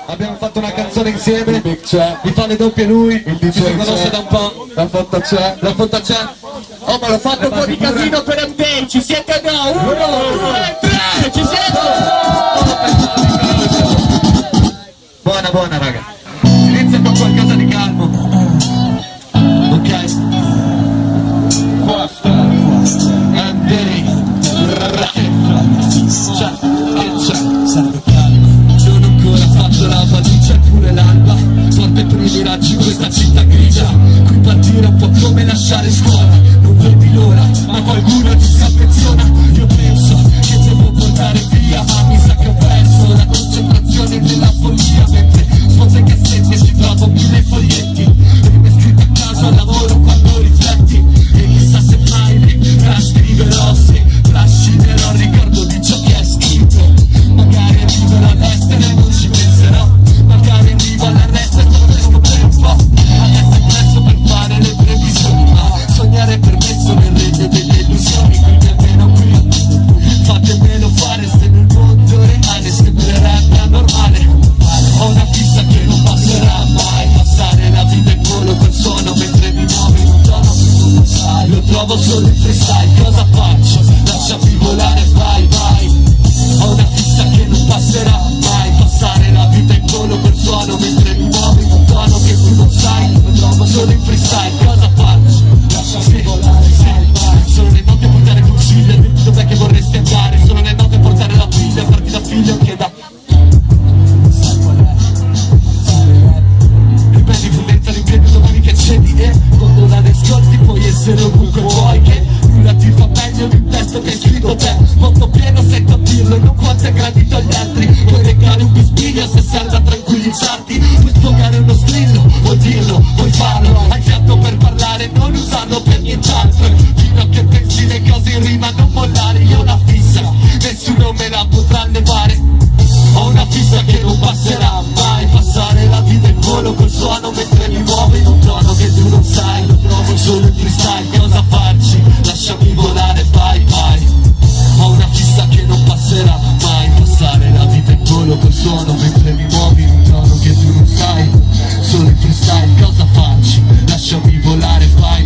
Abbiamo fatto una canzone insieme, mi fa le doppie lui, ci si conosce da un po'. La foto c'è. Oh, ma l'ho fatto un po' di casino per MD, ci siete o no? 1, 2, 3, ci siete? Buona raga. Si inizia con qualcosa di calmo. Ok? MD. Non ho ancora fatto la valigia e pure l'alba. Forte per i miraggi questa città grigia. Qui partire è un po' come lasciare scuola. Non vedi l'ora, ma qualcuno ti si affeziona. Io penso che devo portare via, ma mi sa che ho perso la concentrazione nella follia. Mentre sfotte che senti e ci trovo 1000 foglietti. Rime scritte a caso al lavoro quando rifletti. E chissà se mai le scriverò, se trascinerò il ricordo di ciò che è scritto. Magari arriverò all'estero e non ci penserò. Magari arrivo all'arresto e sto presto per un po'. Adesso è presto per fare le previsioni, ma sognare è permesso nel regno delle illusioni. Quindi almeno qui fatemelo fare, se nel mondo reale sembrerebbe anormale. Ho una fissa che non passerà mai, passare la vita in volo col suono mentre mi muovo in un tono che tu non sai. Lo trovo solo in freestyle, cosa faccio? Lasciami volare, vai. Ho una fissa che non passerà mai, passare la vita in volo col suono mentre mi muovo in un tono che tu non sai. Lo trovo solo in freestyle, cosa faccio? Lasciami volare, vai. Sono le note a portare consigli, dov'è che vorresti andare? Sono le note a portare la figlia, farti da figlio che da... Ripeti prudenza, ripeto domani che cedi e quando la ascolti puoi essere ovunque vuoi, che nulla ti fa meglio di un testo che hai scritto te. Molto pieno sento a dirlo e non quanto è gradito agli altri. Puoi recare un bisbiglio se serve a tranquillizzarti. Puoi sfogare uno strillo, puoi dirlo, puoi farlo. Hai fiato per parlare, non usarlo per nient'altro. Fino a che pensi le cose in rima non mollare. Io ho una fissa, nessuno me la potrà levare. Ho una fissa che non passerà mai, passare la vita in volo col suono mentre mi muovo in un tono che tu non sai. Lo trovo solo in freestyle, cosa farci? Lasciami volare, vai. Ho una fissa che non passerà mai, passare la vita in volo col suono mentre mi muovi in un tono che tu non sai. Solo in freestyle, cosa facci? Lasciami volare, vai.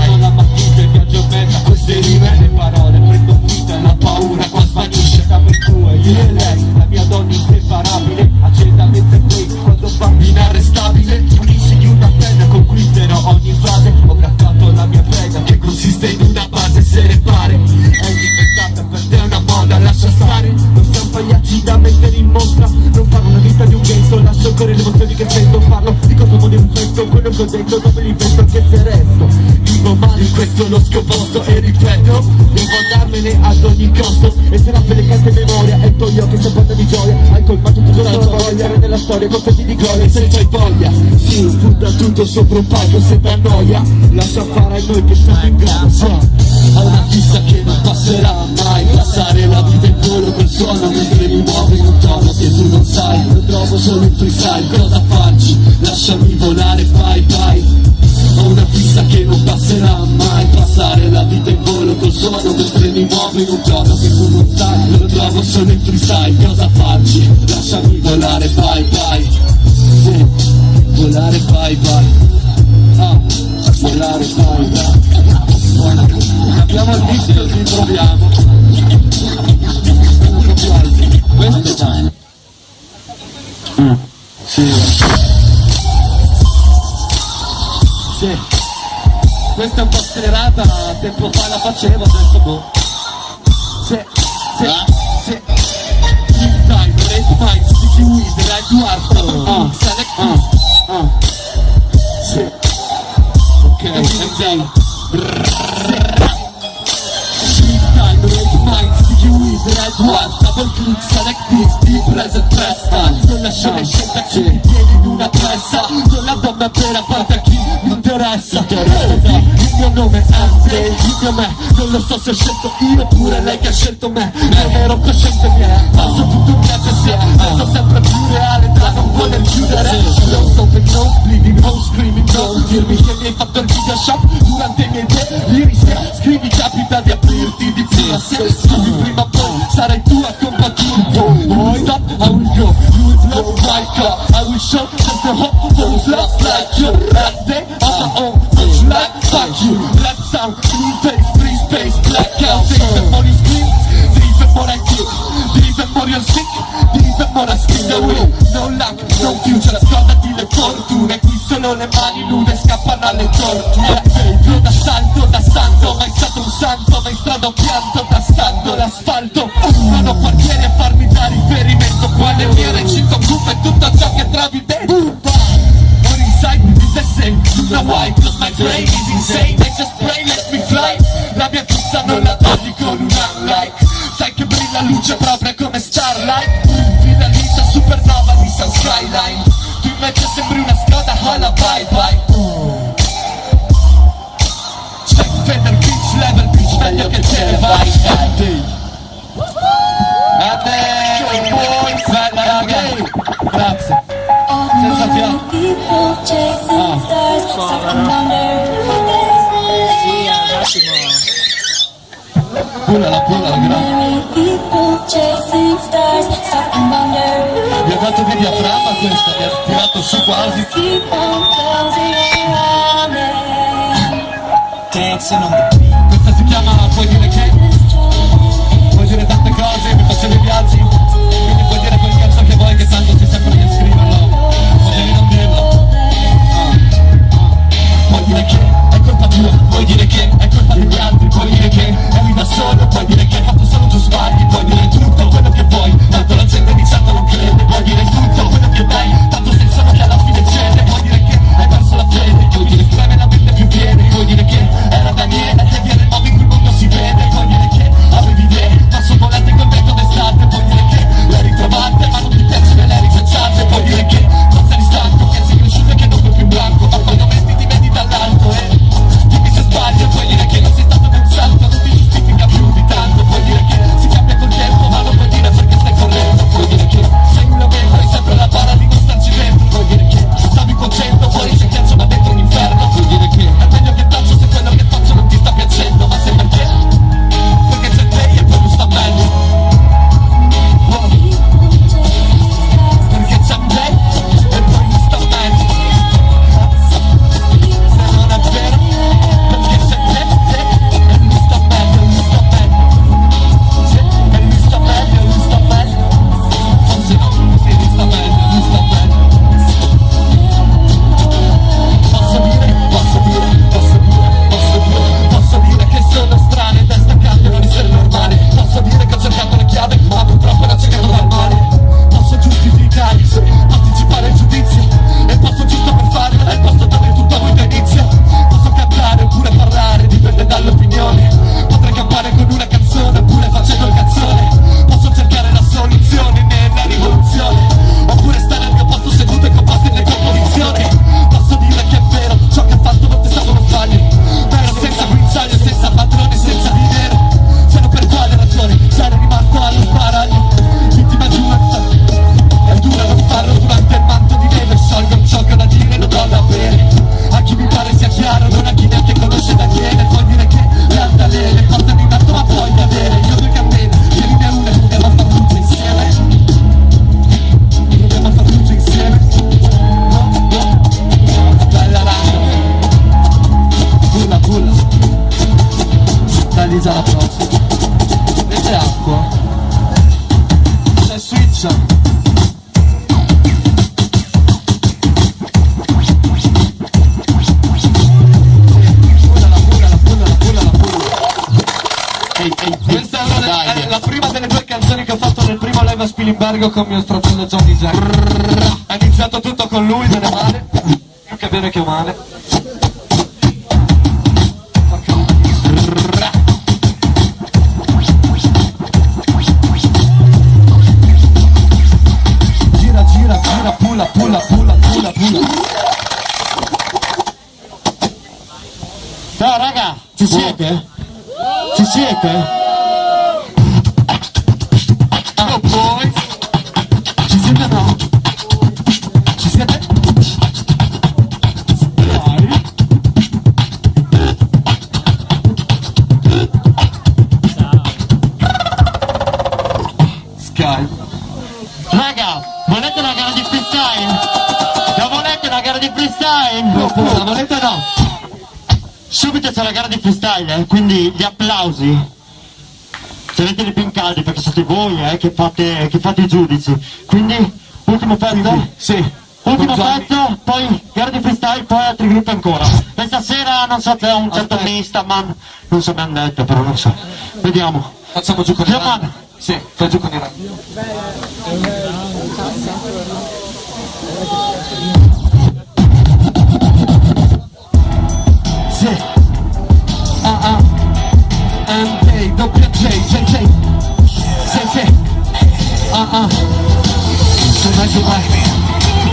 Ho la matita e viaggio a meta, queste rime, le parole prendo vita, la paura qua svanisce. Siamo in due, io e lei, la mia donna inseparabile, accesa mentre qui, quando fa inarrestabile. Unisci di una penna, conquisterò ogni frase. Ho braccato la mia preda, che consiste in una base, se ne pare. È diventata per te una moda, lascia stare. Non siamo pagliacci da mettere in mostra. Non parlo una vita di un ghetto, lascio ancora le emozioni che sento. Parlo di cosa modo infetto, quello che ho detto non me li invento anche se resto. Vivo male in questo lo scoposto e ripeto, devo andarmene ad ogni costo. E se la fede canta in memoria, è tuo io che sto porta di gioia. Hai colmato tutta la tua voglia, nella storia con fatti di gloria senza hai voglia. Si butta tutto sopra un palco senza noia. Lascia fare a noi che siamo in grado. Ho una fissa che non passerà mai, passare la vita in volo col suono mentre mi muovo in un tono che tu non sai. Lo trovo solo in freestyle, cosa farci? Lasciami volare, vai. Ho una fissa che non passerà mai, passare la vita in volo col suono mentre mi muovo in un tono che tu non sai. Lo trovo solo in freestyle, cosa farci? Lasciami volare, vai. Sì, volare, vai. Volare, vai. Abbiamo il disco, ci troviamo. Questo è sì. Questa è un po' accelerata, tempo fa la facevo, adesso boh. Sì. Deep time, red mind, sticky weed, right to art, select sì. Ok, MD. Red one, double click, select this, deep present press time. Non lascio le scelte a chi mi tieni in una pressa. Non la donna per a parte a chi mi interessa. Il mio nome è Andre, il mio me. Non lo so se ho scelto io oppure lei che ha scelto me. Non ero cosciente mia, passo tutto il viaggio insieme. Resto sempre più reale tra non voler chiudere. Non so per no bleeding, no screaming, non dirmi che mi hai fatto il video shop durante i miei deliri. Se scrivi capita di aprirti di prima, se scrivi prima poi sarai tu a combattere. Stop, I will go, you will blow, right car I will show just the hope for the flux like you. And they on my own, but you like fuck you. Rap sound, blue face, free space, blackout. Driven mot i screen, driven mot i kick, driven mot jag sick, driven mot a skin away. No luck, no future, scordati le fortune. Qui solo le mani nude scappano alle torture. Io da santo, mai stato un santo, mai strada pianto, tastando l'asfalto. Non ho quartieri a farmi da riferimento. Quale mia recito cuffia e tutto ciò che trovi dentro. What inside is the same. You know why? Cause my brain is insane. I just pray, let me fly. La mia fissa non la togli con un unlike. Sai che brilla luce proprio come Starlight. Finalista supernova Nissan Skyline. Tu invece sembri una Skoda Hala bye bye. Check Fender Beach level, bitch, meglio che te ne vai. A te, boys, bella raga. Grazie. Senza fiato. Pullala, grazie. Mi ha dato di diaframma questa, mi ha tirato su quasi. Questa si chiama Puoi dire che? Puoi dire tante cose, mi faccio dei viaggi. Quindi puoi dire quel cazzo che vuoi, che tanto ti sembra di scriverlo. Potevi non dirlo. Puoi dire che è colpa tua, puoi dire che è colpa degli altri, puoi dire che eri da solo, puoi dire che hai fatto solo tu sbagli, puoi dire tutto quello che vuoi, tanto la gente di certo non crede, puoi dire tutto quello che dai, tanto sei solo che alla fine cede, puoi dire che hai perso la fede, puoi dire che la mente più piede, puoi dire che era Daniele, che viene il modo in cui il mondo si vede, puoi dire che avevi idee, ma volate con vento d'estate, puoi dire che le ritrovate, ma non ti piace che le ricacciate, puoi dire che cosa eri stanco, che sei cresciuto e che non puoi più in blanco, ma quando vesti ti vedi dall'alto, dimmi se sbaglio, puoi dire che non sei stato di un salto, non ti giustifica più di tanto, puoi dire che si cambia col tempo, ma non puoi dire perché stai correndo, puoi dire che sei un lamento, hai sempre la bara di non starci dentro, puoi dire che stavi contento, fuori c'è ghiaccio ma dentro un inferno, puoi dire che è meglio che taccio se quello che faccio non ti sta piacendo, ma se perché? Perché c'è te e poi lui sta meglio. Wow. Perché c'è me e poi lui sta meglio. Se non è vero, perché c'è te e lui sta meglio, lui sta meglio. Se e lui sta meglio, lui sta meglio. Forse no, se lui sta meglio, lui sta meglio. Posso dire che sono strane ed è staccato non essere normale. Posso dire che ho cercato le chiavi ma purtroppo l'ho cercato dal male. Posso giustificare, anticipare il giudizio e posso giusto per fare è il posto dove tutto avuto inizio. Posso cantare oppure parlare, dipende dall'opinione. Potrei campare con una canzone oppure facendo il cazzone. Posso cercare la soluzione nella rivoluzione oppure stare al mio posto seduto e composto nelle composizioni. Posso dire che è vero, ciò che ha fatto non è stato uno sbaglio, però senza guinzaglio, senza padrone, senza dinero. Se no per quale ragione sarei rimasto allo sparaglio. Vittima di una è dura non farlo durante il manto di neve. Sciolgo ciò che ho da dire, non ho da bere. A chi mi pare sia chiaro, non a chi neanche conosce Daniele. Puoi dire che le altalene portano in alto ma puoi avere. Io due candele, ieri ne una, dobbiamo far luce insieme. Dobbiamo far luce insieme. No. Bella raga. Pulla. Dagli già la prossima. E c'è acqua. C'è switch. Questa è la prima delle due canzoni che ho fatto nel primo live a Spilimbergo con mio fratello Johnny Jack. Ha iniziato tutto con lui, bene male, più che bene che male. Gira, pulla. Ciao raga, ci siete? Ci siete? Oh boys! Ci siete o no? Ci siete? Dai! Sky! Raga! Volete una gara di freestyle? La volete una gara di freestyle? La volete o no? Subito c'è la gara di freestyle, quindi gli applausi teneteli più caldi perché siete voi che fate i giudici. Quindi ultimo pezzo? Sì. Ultimo pezzo, poi gara di freestyle, poi altri gruppi ancora. Questa sera non so, c'è un certo mista, ma non so, mi hanno detto, però non so. Vediamo. Facciamo giù con i randa. Sì, fai giù con i randa. Sì. MK, doppia J. Sì.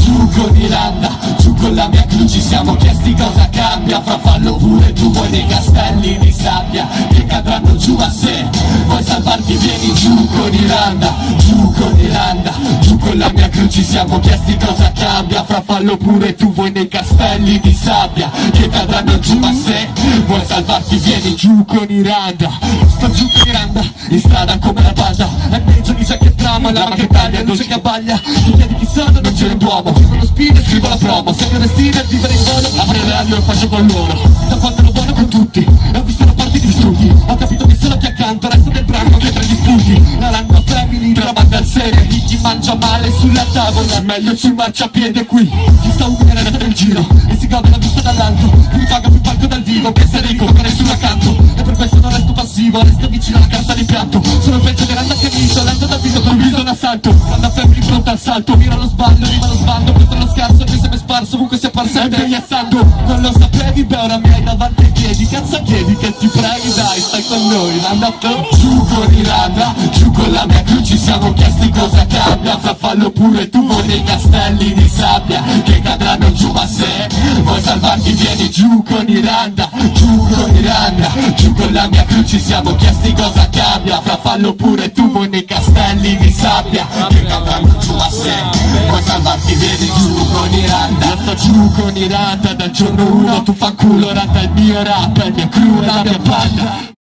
Giù con Iranda, giù con la mia crew ci siamo chiesti cosa cambia. Fra fallo pure tu vuoi dei castelli di sabbia che cadranno giù a sé. Vuoi salvarti vieni giù con Iranda, giù con Iranda, giù con la mia crew ci siamo chiesti cosa cambia. Fra fallo pure tu vuoi nei castelli di sabbia che cadranno giù a sé. Vuoi salvarti vieni giù con Iranda. Sto giù con Iranda, in strada come la banda. È peggio di c'è che trama, lama che taglia, luce che abbaglia. Tu chiedi chi sono, non c'è un duomo. Scrivo lo spine, scrivo la promo. Segno destino e vivere in volo. Apre le radio e lo faccio con loro. Da quanto lo buono con tutti. E ho visto una parte di studi. Ho capito che sono qui accanto, resto del branco che tra gli sputi. La rango family, la manda al serie. Chi mangia male sulla tavola, meglio sul marciapiede qui. Chi sta umile resta del giro e si gode la vista dall'alto. Chi mi paga più palco dal vivo, che sei ricco, con nessuno accanto. E per questo non resto passivo, resto vicino alla carta di pianto. Sono il peggio di Randa che vinto, lento da viso col viso in assalto. Randa family pronta al salto, mira lo sbaglio, arriva lo sbando. Questo è lo scarso che si è sparso, ovunque sia apparso e vegli assando. Non lo sapevi, beh ora mi hai davanti ai piedi. Cazzo chiedi che ti preghi, dai, stai con noi, Randa flow. Giù con Iranda, giù con la mia crew ci siamo chiesti cosa cambia. Fra fallo pure tu vuoi nei castelli di sabbia che cadranno giù a sé. Vuoi salvarti vieni giù con Iranda, giù con Iranda, giù con la mia crew ci siamo chiesti cosa cambia. Fra fallo pure tu vuoi nei castelli di sabbia che cadranno giù a sé. Vuoi salvarti vieni giù con Iranda. Io sto giù con Iranda dal giorno 1, tu fa culo, Randa il mio rap, il mio crew, la mia banda.